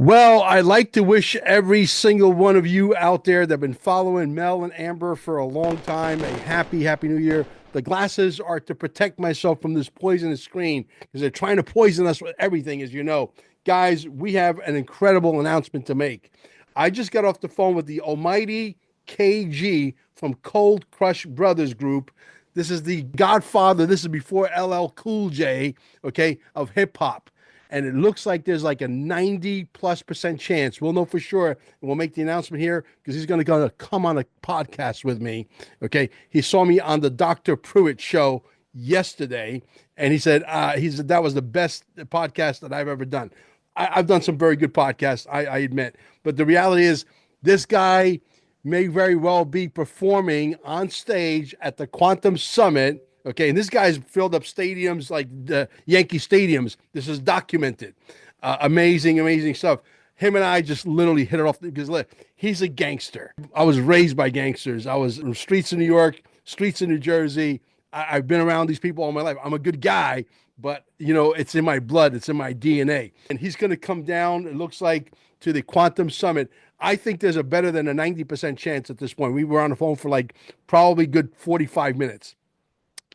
Well, I'd like to wish every single one of you out there that have been following Mel and Amber for a long time a happy new year. The glasses are to protect myself from this poisonous screen because they're trying to poison us with everything, as you know. Guys, we have an incredible announcement to make. I just got off the phone with the almighty KG from Cold Crush Brothers Group. This is the godfather. This is before LL Cool J, okay, of hip hop, and it looks like there's like a 90+% chance. We'll know for sure, and we'll make the announcement here because he's going to come on a podcast with me. Okay, he saw me on the Dr. Pruitt show yesterday, and he said that was the best podcast that I've ever done. I've done some very good podcasts, I admit, but the reality is this guy may very well be performing on stage at the Quantum Summit. Okay, and this guy's filled up stadiums like the Yankee stadiums. This is documented. Amazing stuff. Him and I just literally hit it off because he's a gangster. I was raised by gangsters. I was in the streets of New York, streets of New Jersey. I've been around these people all my life. I'm a good guy, but it's in my blood. It's in my DNA. And he's going to come down, it looks like, to the Quantum Summit. I think there's a better than a 90% chance at this point. We were on the phone for like probably good 45 minutes.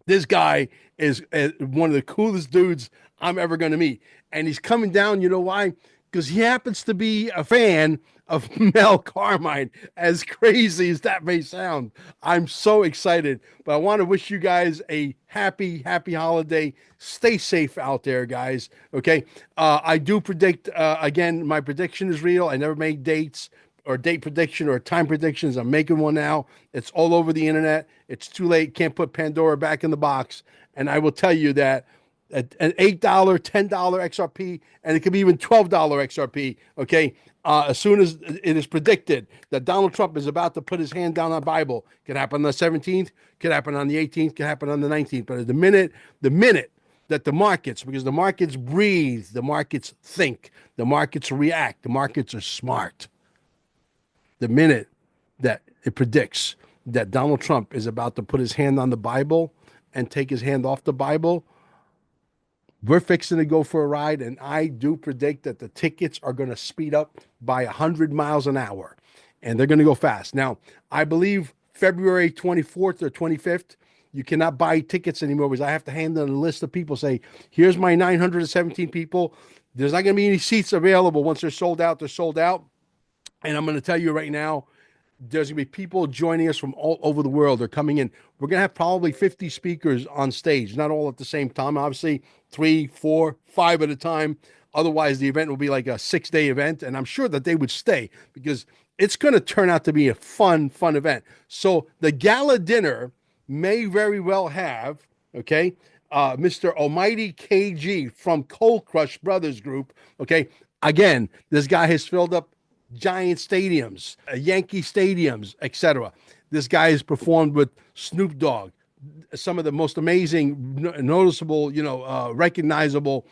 This guy is one of the coolest dudes I'm ever going to meet. And he's coming down, you know why? Because he happens to be a fan of Mel Carmine, as crazy as that may sound. I'm so excited, but I want to wish you guys a happy holiday. Stay safe out there, guys. Okay. I do predict, again, my prediction is real. I never make dates or date prediction or time predictions. I'm making one now. It's all over the internet. It's too late. Can't put Pandora back in the box. And I will tell you that an $8, $10 XRP, and it could be even $12 XRP. Okay. As soon as it is predicted that Donald Trump is about to put his hand down on the Bible, could happen on the 17th, could happen on the 18th, could happen on the 19th. But the minute that the markets, because the markets breathe, the markets think, the markets react, the markets are smart. The minute that it predicts that Donald Trump is about to put his hand on the Bible and take his hand off the Bible, we're fixing to go for a ride. And I do predict that the tickets are going to speed up by 100 miles an hour, and they're going to go fast. Now, I believe February 24th or 25th, you cannot buy tickets anymore because I have to hand them a list of people, say, here's my 917 people. There's not going to be any seats available. Once they're sold out, they're sold out. And I'm going to tell you right now, there's going to be people joining us from all over the world. They're coming in. We're going to have probably 50 speakers on stage, not all at the same time, obviously 3, 4, 5 at a time. Otherwise, the event will be like a 6-day event. And I'm sure that they would stay because it's going to turn out to be a fun event. So the gala dinner may very well have, okay, Mr. Almighty KG from Cold Crush Brothers Group. Okay. Again, this guy has filled up giant stadiums, Yankee stadiums, etc. This guy has performed with Snoop Dogg, some of the most amazing, noticeable, recognizable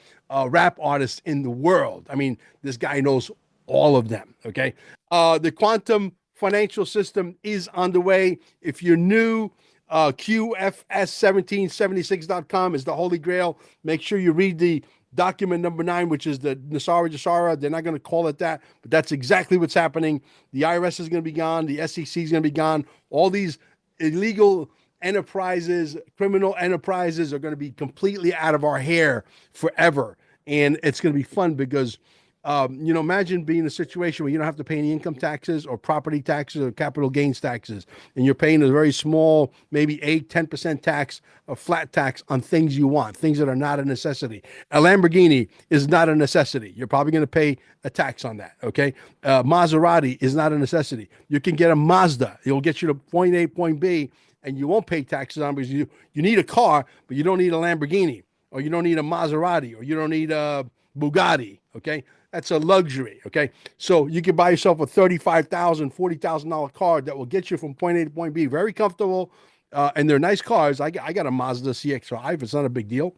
rap artists in the world. I mean, this guy knows all of them. Okay. The quantum financial system is on the way. If you're new, QFS1776.com is the holy grail. Make sure you read the document number 9, which is the Nasara Jasara. They're not going to call it that, but that's exactly what's happening. The IRS is going to be gone. The SEC is going to be gone. All these illegal enterprises, criminal enterprises are going to be completely out of our hair forever. And it's going to be fun because, imagine being in a situation where you don't have to pay any income taxes or property taxes or capital gains taxes, and you're paying a very small, maybe 8-10% tax, a flat tax on things you want, things that are not a necessity. A Lamborghini is not a necessity. You're probably going to pay a tax on that, okay? Maserati is not a necessity. You can get a Mazda. It'll get you to point A, point B, and you won't pay taxes on it because you need a car, but you don't need a Lamborghini, or you don't need a Maserati, or you don't need a Bugatti, okay? That's a luxury, okay? So you can buy yourself a $35,000, $40,000 car that will get you from point A to point B. Very comfortable, and they're nice cars. I got a Mazda CX-5. It's not a big deal.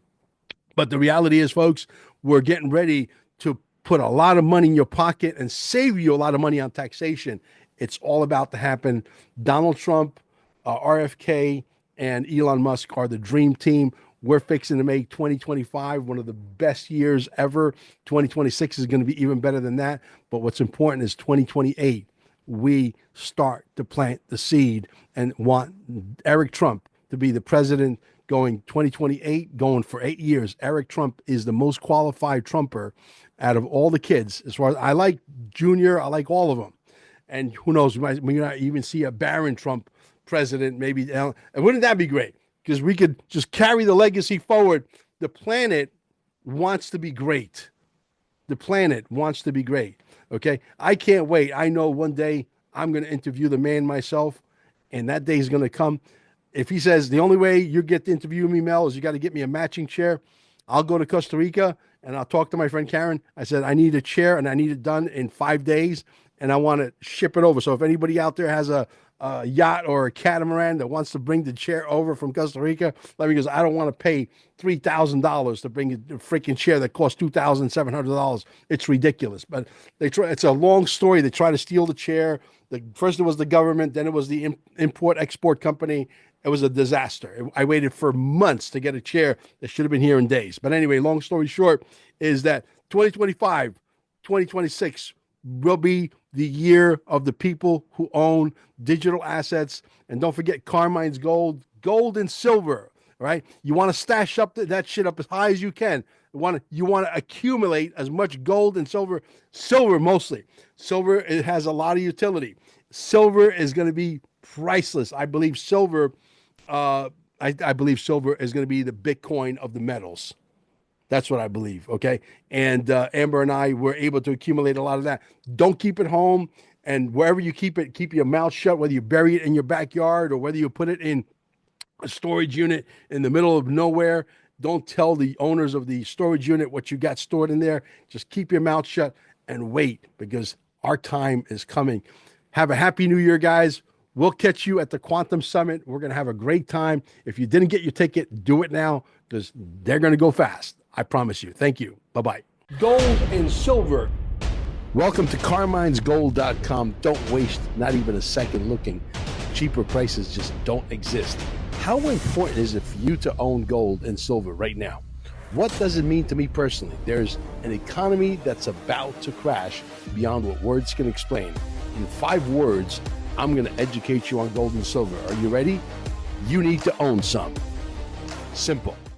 But the reality is, folks, we're getting ready to put a lot of money in your pocket and save you a lot of money on taxation. It's all about to happen. Donald Trump, RFK, and Elon Musk are the dream team. We're fixing to make 2025 one of the best years ever. 2026 is going to be even better than that. But what's important is 2028, we start to plant the seed and want Eric Trump to be the president going 2028, going for 8 years. Eric Trump is the most qualified Trumper out of all the kids. As far as I like Junior, I like all of them. And who knows, we might even see a Barron Trump president, maybe. And wouldn't that be great? Because we could just carry the legacy forward. The planet wants to be great. The planet wants to be great. Okay. I can't wait. I know one day I'm going to interview the man myself, and that day is going to come. If he says the only way you get to interview me, Mel, is you got to get me a matching chair, I'll go to Costa Rica and I'll talk to my friend Karen. I said, I need a chair and I need it done in 5 days, and I want to ship it over. So if anybody out there has a yacht or a catamaran that wants to bring the chair over from Costa Rica, let me, because I don't want to pay $3,000 to bring a freaking chair that costs $2,700. It's ridiculous. But they try. It's a long story. They try to steal the chair. First it was the government, then it was the import-export company. It was a disaster. I waited for months to get a chair that should have been here in days. But anyway, long story short is that 2025, 2026 will be the year of the people who own digital assets. And don't forget Carmine's gold and silver, right? You want to stash up that shit up as high as you can. You want to accumulate as much gold and silver mostly. Silver, it has a lot of utility. Silver is going to be priceless. I believe silver, I believe silver is going to be the Bitcoin of the metals. That's what I believe. Okay. And Amber and I were able to accumulate a lot of that. Don't keep it home. And wherever you keep it, keep your mouth shut, whether you bury it in your backyard or whether you put it in a storage unit in the middle of nowhere. Don't tell the owners of the storage unit what you got stored in there. Just keep your mouth shut and wait, because our time is coming. Have a happy new year, guys. We'll catch you at the Quantum Summit. We're going to have a great time. If you didn't get your ticket, do it now, because they're going to go fast. I promise you. Thank you. Bye-bye. Gold and silver. Welcome to Carmine'sGold.com. Don't waste not even a second looking. Cheaper prices just don't exist. How important is it for you to own gold and silver right now? What does it mean to me personally? There's an economy that's about to crash beyond what words can explain. In 5 words, I'm going to educate you on gold and silver. Are you ready? You need to own some. Simple.